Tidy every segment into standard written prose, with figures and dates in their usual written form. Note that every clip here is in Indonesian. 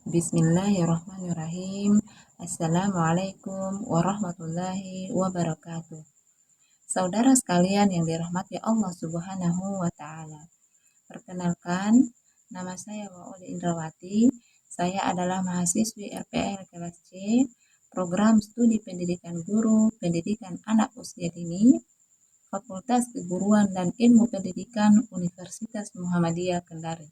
Bismillahirrahmanirrahim. Assalamualaikum warahmatullahi wabarakatuh. Saudara sekalian yang dirahmati Allah Subhanahu wa Ta'ala. Perkenalkan, nama saya Waode Indrawati. Saya adalah mahasiswi RPL kelas C, Program Studi Pendidikan Guru, Pendidikan Anak Usia Dini, Fakultas Keguruan dan Ilmu Pendidikan Universitas Muhammadiyah Kendari.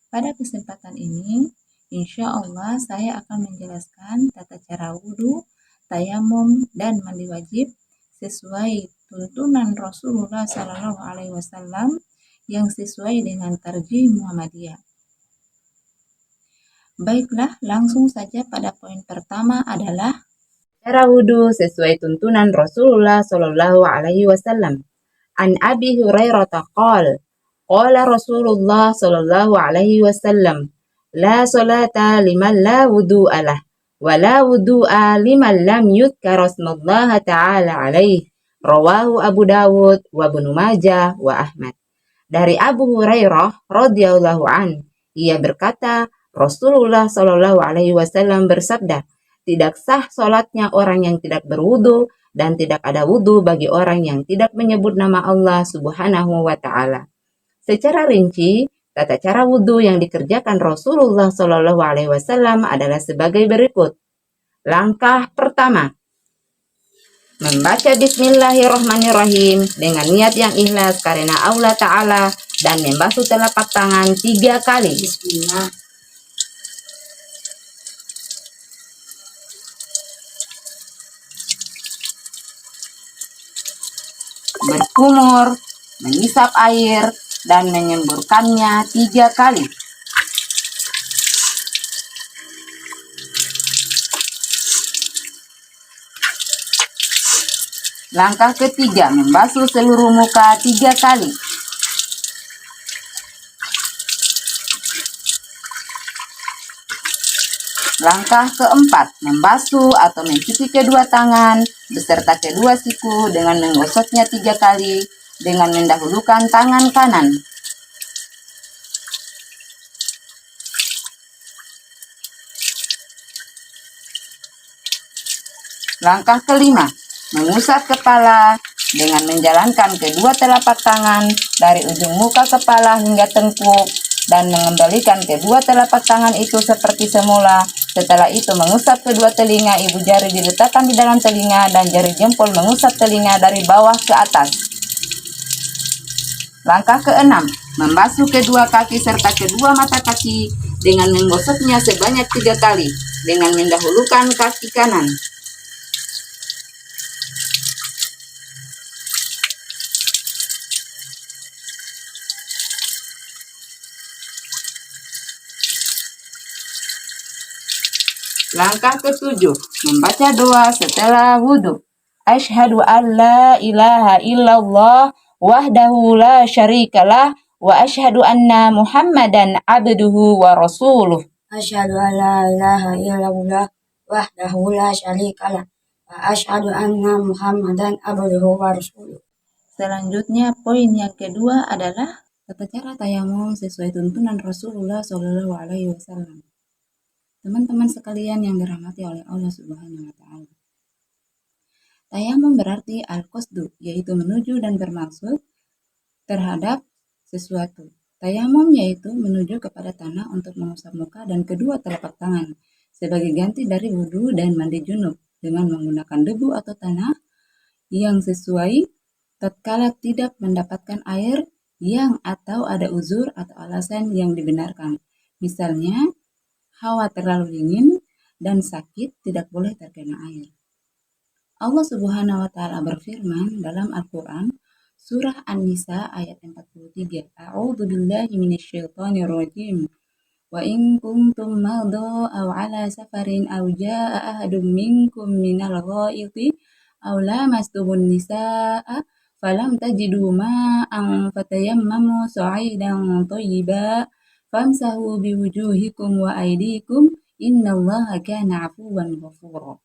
Pada kesempatan ini, insya Allah saya akan menjelaskan tata cara wudhu, tayamum, dan mandi wajib sesuai tuntunan Rasulullah SAW yang sesuai dengan tarjih Muhammadiyah. Baiklah, langsung saja pada poin pertama adalah cara wudhu sesuai tuntunan Rasulullah SAW. An Abi Hurairah qala qala Rasulullah SAW, la salata liman la wudu'a lah, wa la wudu'a liman lam yudhkar asmallaha ta'ala alaih. Rawahu Abu Dawud wa Ibnu Majah wa Ahmad. Dari Abu Hurairah radhiyallahu an, ia berkata, Rasulullah SAW bersabda, tidak sah salatnya orang yang tidak berwudu dan tidak ada wudu bagi orang yang tidak menyebut nama Allah Subhanahu wa Ta'ala. Secara rinci, tata cara wudhu yang dikerjakan Rasulullah SAW adalah sebagai berikut. Langkah pertama, membaca Bismillahirrahmanirrahim dengan niat yang ikhlas karena Allah Ta'ala dan membasuh telapak tangan 3 kali. Bismillah. Berkumur, mengisap air, dan menyemburkannya 3 kali. Langkah ketiga, membasuh seluruh muka 3 kali. Langkah keempat, membasuh atau mencuci kedua tangan beserta kedua siku dengan menggosoknya 3 kali dengan mendahulukan tangan kanan. Langkah kelima, mengusap kepala dengan menjalankan kedua telapak tangan dari ujung muka kepala hingga tengkuk dan mengembalikan kedua telapak tangan itu seperti semula. Setelah itu mengusap kedua telinga, ibu jari diletakkan di dalam telinga dan jari jempol mengusap telinga dari bawah ke atas. Langkah keenam, membasuh kedua kaki serta kedua mata kaki dengan menggosoknya sebanyak 3 kali dengan mendahulukan kaki kanan. Langkah ketujuh, membaca doa setelah wudhu. Asyhadu an la ilaha illallah wahdahu la syarikalah wa asyhadu anna Muhammadan abduhu wa rasuluh. Asyhadu an la ilaha illallah wahdahu la syarikalah wa asyhadu anna Muhammadan abduhu wa rasuluh. Selanjutnya, poin yang kedua adalah tata cara tayamum sesuai tuntunan Rasulullah SAW. Teman-teman sekalian yang dirahmati oleh Allah Subhanahu wa Ta'ala. Tayamum berarti al-qasdu, yaitu menuju dan bermaksud terhadap sesuatu. Tayamum yaitu menuju kepada tanah untuk mengusap muka dan kedua telapak tangan sebagai ganti dari wudhu dan mandi junub dengan menggunakan debu atau tanah yang sesuai tatkala tidak mendapatkan air yang atau ada uzur atau alasan yang dibenarkan. Misalnya, hawa terlalu dingin dan sakit tidak boleh terkena air. Allah Subhanahu wa Ta'ala berfirman dalam Al-Quran, Surah An-Nisa ayat 43. A'udzu billahi minasyaitonir rajim. Wa in kuntum marda aw ala safarin aw jaa'a ahadum minkum minal ghaiti aw lamastumun nisaa falam tajidu ma'an fatayammamu sa'idan thayyiban famsahu biwujuhikum wa aydikum innallaha kana 'afuwan ghafura.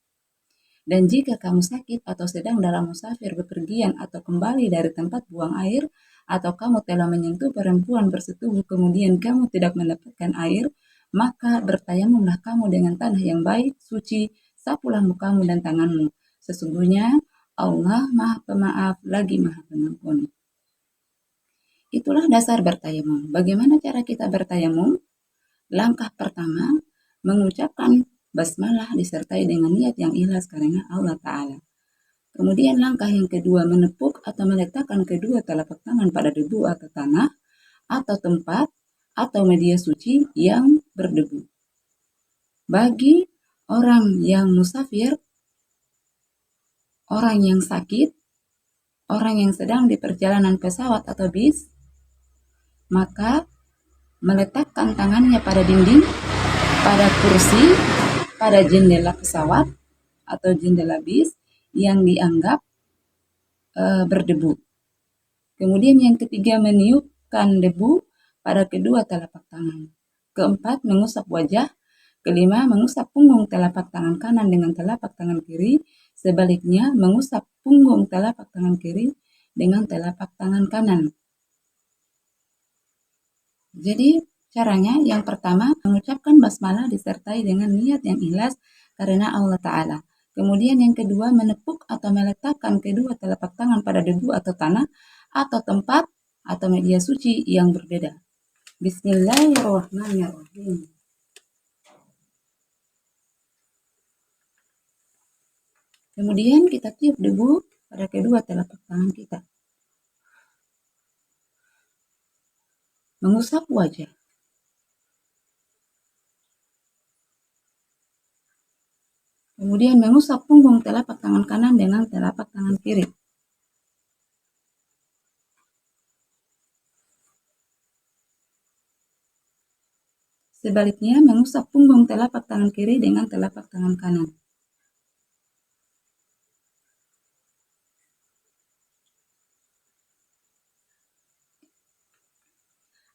Dan jika kamu sakit atau sedang dalam musafir bepergian atau kembali dari tempat buang air, atau kamu telah menyentuh perempuan bersetubuh kemudian kamu tidak mendapatkan air, maka bertayamumlah kamu dengan tanah yang baik, suci, sapulah mukamu dan tanganmu. Sesungguhnya Allah Maha Pemaaf lagi Maha Pengampun. Itulah dasar bertayamum. Bagaimana cara kita bertayamum? Langkah pertama, mengucapkan basmalah disertai dengan niat yang ikhlas karena Allah Ta'ala. Kemudian langkah yang kedua, menepuk atau meletakkan kedua telapak tangan pada debu atau tanah atau tempat atau media suci yang berdebu. Bagi orang yang musafir, orang yang sakit, orang yang sedang di perjalanan pesawat atau bis, maka meletakkan tangannya pada dinding, pada kursi, pada jendela pesawat atau jendela bis yang dianggap berdebu. Kemudian yang ketiga, meniupkan debu pada kedua telapak tangan. Keempat, mengusap wajah. Kelima, mengusap punggung telapak tangan kanan dengan telapak tangan kiri. Sebaliknya, mengusap punggung telapak tangan kiri dengan telapak tangan kanan. Jadi caranya yang pertama, mengucapkan basmalah disertai dengan niat yang ikhlas karena Allah Ta'ala. Kemudian yang kedua, menepuk atau meletakkan kedua telapak tangan pada debu atau tanah atau tempat atau media suci yang berbeda. Bismillahirrahmanirrahim. Kemudian kita tiup debu pada kedua telapak tangan kita. Mengusap wajah. Kemudian mengusap punggung telapak tangan kanan dengan telapak tangan kiri. Sebaliknya, mengusap punggung telapak tangan kiri dengan telapak tangan kanan.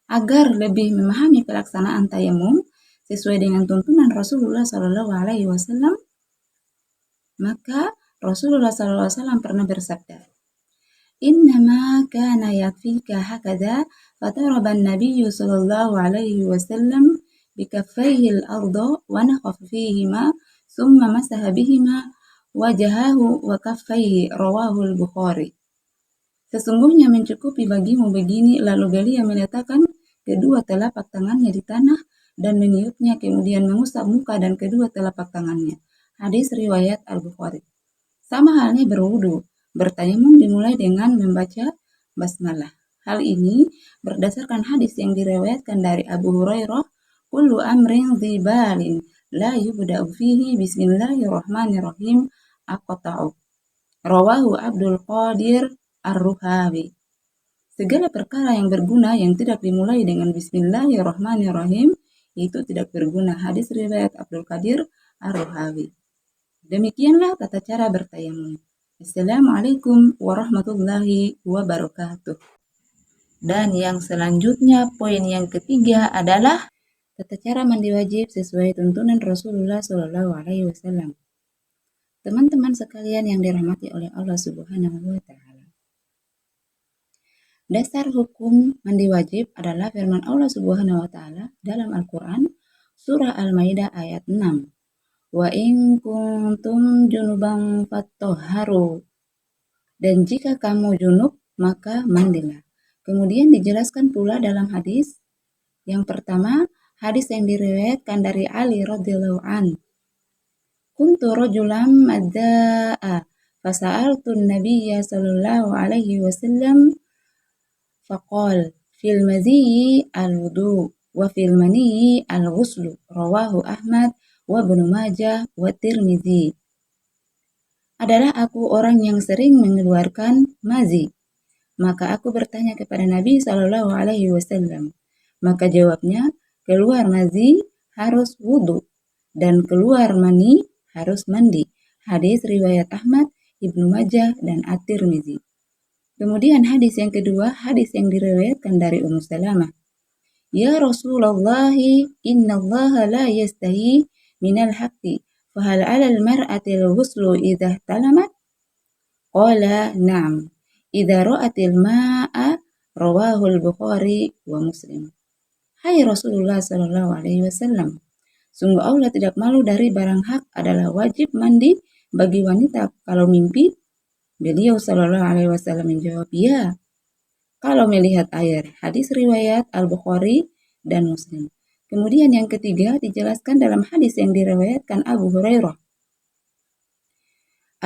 Agar lebih memahami pelaksanaan tayamum sesuai dengan tuntunan Rasulullah SAW, maka Rasulullah SAW pernah bersabda, "Innama kana yakfika hakadha fataraba an-nabiyyu sallallahu alaihi wasallam bikaffaihi al-arda wa nakhafa fihima thumma masaha bihima wajahahu wa kaffaihi." Rawahu al-Bukhari. Sesungguhnya mencukupi bagimu begini, lalu beliau meletakkan kedua telapak tangannya di tanah dan meniupnya, kemudian mengusap muka dan kedua telapak tangannya. Hadis riwayat Al-Bukhari. Sama halnya berwudu. Bertayamum dimulai dengan membaca basmalah. Hal ini berdasarkan hadis yang diriwayatkan dari Abu Hurairah, "Kullu amrin dzibalin la yubda'u fihi bismillahirrahmanirrahim aqta'u." Rawahu Abdul Qadir Ar-Ruhawi. Segala perkara yang berguna yang tidak dimulai dengan bismillahirrahmanirrahim itu tidak berguna. Hadis riwayat Abdul Qadir Ar-Ruhawi. Demikianlah tata cara bertayamum. Assalamualaikum warahmatullahi wabarakatuh. Dan yang selanjutnya, poin yang ketiga adalah tata cara mandi wajib sesuai tuntunan Rasulullah SAW. Teman-teman sekalian yang dirahmati oleh Allah Subhanahu wa Ta'ala. Dasar hukum mandi wajib adalah firman Allah Subhanahu wa Ta'ala dalam Al-Quran, surah Al-Maidah ayat 6. Wa in kuntum junuban fattahharu. Dan jika kamu junub, maka mandilah. Kemudian dijelaskan pula dalam hadis. Yang pertama, hadis yang diriwayatkan dari Ali radhiyallahu an. Kuntu rajulan madda'a fasa'altu an-nabiyya sallallahu alaihi wasallam faqal fil madhi al-wudu wa fil mani al-ghuslu. Rawahu Ahmad wa Ibnu Majah wa Tirmidzi. Adalah aku orang yang sering mengeluarkan mazi. Maka aku bertanya kepada Nabi sallallahu alaihi wasallam. Maka jawabnya, keluar mazi harus wudu dan keluar mani harus mandi. Hadis riwayat Ahmad, Ibnu Majah dan At-Tirmidzi. Kemudian hadis yang kedua, hadis yang diriwayatkan dari Ummu Salamah. Ya Rasulullah, innallaha la yastahi minal haqqi, fahal 'alal mar'ati al-ghuslu idza talamat? Qala na'am, idza ra'atil ma'a. Rawahul Bukhari wa Muslim. Hai Rasulullah Shallallahu Alaihi Wasallam, sungguh Allah tidak malu dari barang hak adalah wajib mandi bagi wanita kalau mimpi. Beliau Shallallahu Alaihi Wasallam menjawab, ya, kalau melihat air. Hadis riwayat Al-Bukhari dan Muslim. Kemudian yang ketiga dijelaskan dalam hadis yang diriwayatkan Abu Hurairah.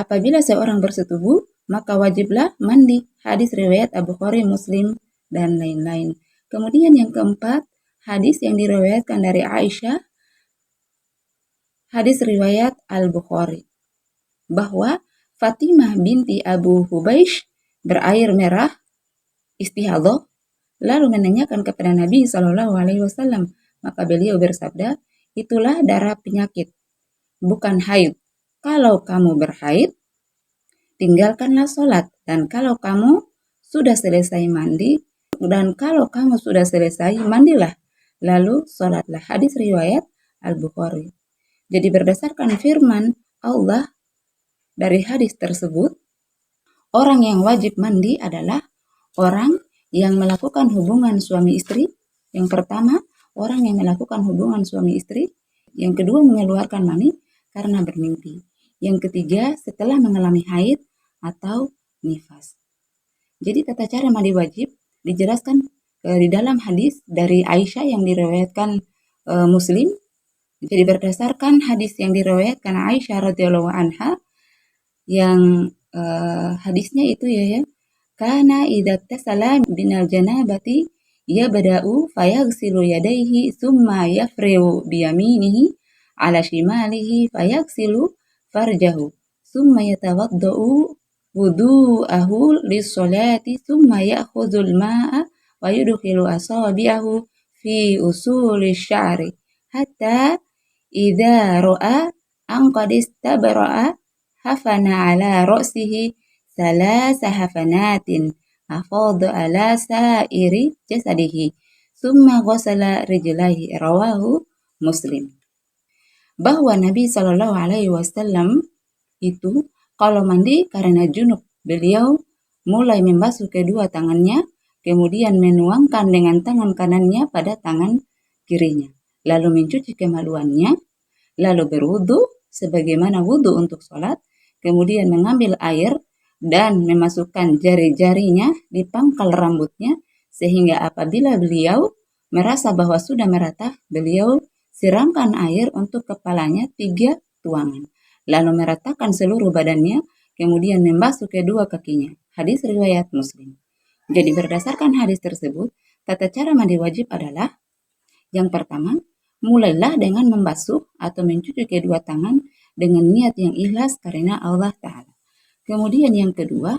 Apabila seorang bersetubuh, maka wajiblah mandi. Hadis riwayat Abu Bukhari, Muslim, dan lain-lain. Kemudian yang keempat, hadis yang diriwayatkan dari Aisyah, hadis riwayat Al-Bukhari, bahwa Fatimah binti Abu Hubaish berair merah istihadhah, lalu menanyakan kepada Nabi Shallallahu Alaihi Wasallam, maka beliau bersabda, itulah darah penyakit, bukan haid. Kalau kamu berhaid, tinggalkanlah sholat, dan kalau kamu sudah selesai mandi, mandilah, lalu sholatlah. Hadis riwayat Al-Bukhari. Jadi berdasarkan firman Allah dari hadis tersebut, orang yang wajib mandi adalah orang yang melakukan hubungan suami istri. Yang pertama, orang yang melakukan hubungan suami istri. Yang kedua, mengeluarkan mani karena bermimpi. Yang ketiga, setelah mengalami haid atau nifas. Jadi tata cara mandi wajib dijelaskan di dalam hadis dari Aisyah yang diriwayatkan Muslim. Jadi berdasarkan hadis yang diriwayatkan Aisyah radhiyallahu anha, yang hadisnya itu ya, kana idza tasala binal janabati yabda'u fayaghsilu yadayhi thumma yafriu biyaminihi ala shimalihi fayaghsilu farjahu thumma yatawaddau wudu'ahu lis-sholati thumma ya'khudhul ma'a wa yudkhilu asabi'ahu fi usuli sya'ri hatta idza ra'a an qad istabra'a hafana ala ra'sihi salasa hafanatin afadha ala sa'iri jasadihi summa ghasala rijlaihi, rawahu Muslim. Bahwa Nabi Shallallahu Alaihi Wasallam itu kalau mandi karena junub, beliau mulai membasuh kedua tangannya, kemudian menuangkan dengan tangan kanannya pada tangan kirinya, lalu mencuci kemaluannya, lalu berwudu sebagaimana wudu untuk sholat, kemudian mengambil air dan memasukkan jari-jarinya di pangkal rambutnya, sehingga apabila beliau merasa bahwa sudah merata, beliau siramkan air untuk kepalanya 3 tuangan, lalu meratakan seluruh badannya, kemudian membasuh kedua kakinya. Hadis riwayat Muslim. Jadi berdasarkan hadis tersebut, tata cara mandi wajib adalah, yang pertama, mulailah dengan membasuh atau mencuci kedua tangan dengan niat yang ikhlas karena Allah Ta'ala. Kemudian yang kedua,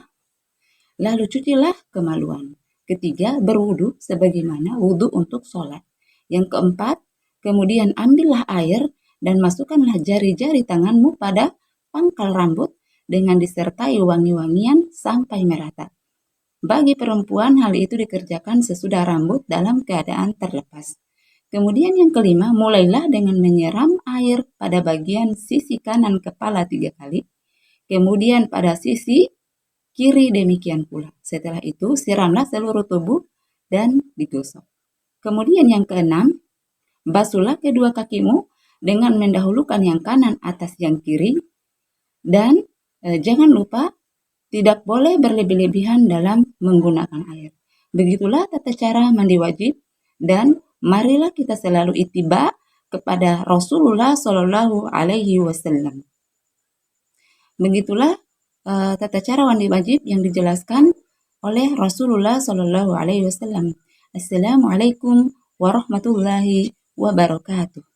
lalu cucilah kemaluan. Ketiga, berwudu sebagaimana wudu untuk sholat. Yang keempat, kemudian ambillah air dan masukkanlah jari-jari tanganmu pada pangkal rambut dengan disertai wangi-wangian sampai merata. Bagi perempuan, hal itu dikerjakan sesudah rambut dalam keadaan terlepas. Kemudian yang kelima, mulailah dengan menyiram air pada bagian sisi kanan kepala 3 kali, kemudian pada sisi kiri demikian pula. Setelah itu, siramlah seluruh tubuh dan digosok. Kemudian yang keenam, basuhlah kedua kakimu dengan mendahulukan yang kanan atas yang kiri, dan jangan lupa tidak boleh berlebih-lebihan dalam menggunakan air. Begitulah tata cara mandi wajib, dan marilah kita selalu ittiba kepada Rasulullah Shallallahu Alaihi Wasallam. Begitulah tata cara mandi wajib yang dijelaskan oleh Rasulullah Shallallahu Alaihi Wasallam. Assalamualaikum warahmatullahi wabarakatuh.